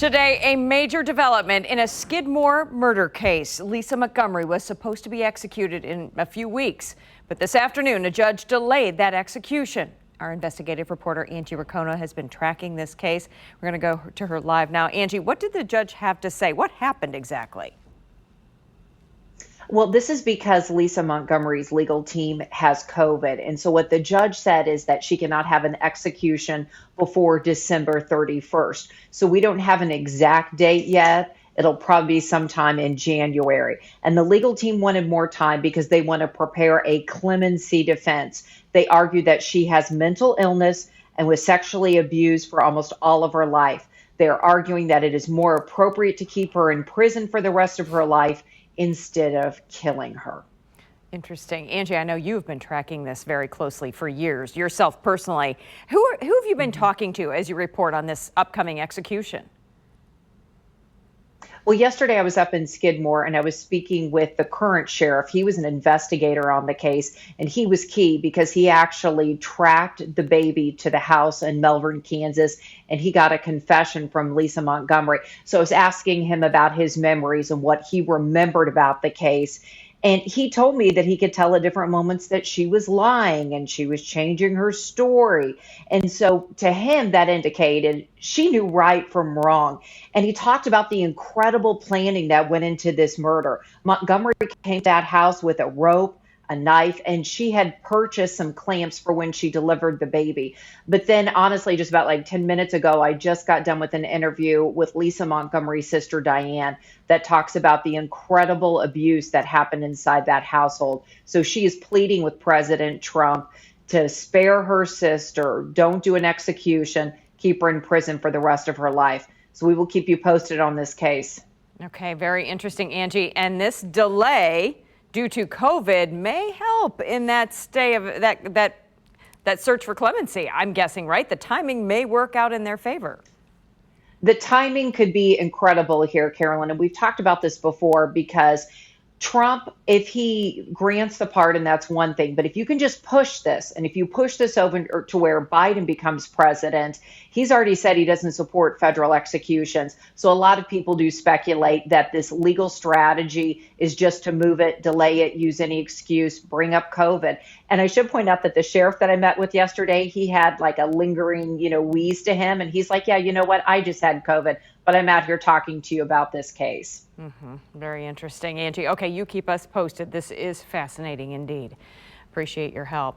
Today, a major development in a Skidmore murder case. Lisa Montgomery was supposed to be executed in a few weeks, but this afternoon, a judge delayed that execution. Our investigative reporter, Angie Ricona, has been tracking this case. We're going to go to her live now. Angie, what did the judge have to say? What happened exactly? Well, this is because Lisa Montgomery's legal team has COVID. And so what the judge said is that she cannot have an execution before December 31st. So we don't have an exact date yet. It'll probably be sometime in January. And the legal team wanted more time because they want to prepare a clemency defense. They argue that she has mental illness and was sexually abused for almost all of her life. They're arguing that it is more appropriate to keep her in prison for the rest of her life instead of killing her. Interesting. Angie, I know you've been tracking this very closely for years, yourself personally. Who have you been talking to as you report on this upcoming execution? Well, yesterday I was up in Skidmore and I was speaking with the current sheriff. He was an investigator on the case, and he was key because he actually tracked the baby to the house in Melbourne, Kansas, and he got a confession from Lisa Montgomery. So I was asking him about his memories and what he remembered about the case. And he told me that he could tell at different moments that she was lying and she was changing her story. And so to him, that indicated she knew right from wrong. And he talked about the incredible planning that went into this murder. Montgomery came to that house with a rope, a knife, and she had purchased some clamps for when she delivered the baby. But then honestly, just about like 10 minutes ago, I just got done with an interview with Lisa Montgomery's sister, Diane, that talks about the incredible abuse that happened inside that household. So she is pleading with President Trump to spare her sister, don't do an execution, keep her in prison for the rest of her life. So we will keep you posted on this case. Okay, very interesting, Angie. And this delay due to COVID may help in that stay of that search for clemency, I'm guessing, right? The timing may work out in their favor. The timing could be incredible here, Carolyn. And we've talked about this before because Trump, if he grants the pardon, that's one thing. But if you can just push this, and if you push this over to where Biden becomes president, he's already said he doesn't support federal executions. So a lot of people do speculate that this legal strategy is just to move it, delay it, use any excuse, bring up COVID. And I should point out that the sheriff that I met with yesterday, he had like a lingering, wheeze to him. And he's like, yeah, you know what? I just had COVID, but I'm out here talking to you about this case. Very interesting, Angie. Okay, you keep us posted. This is fascinating indeed. Appreciate your help.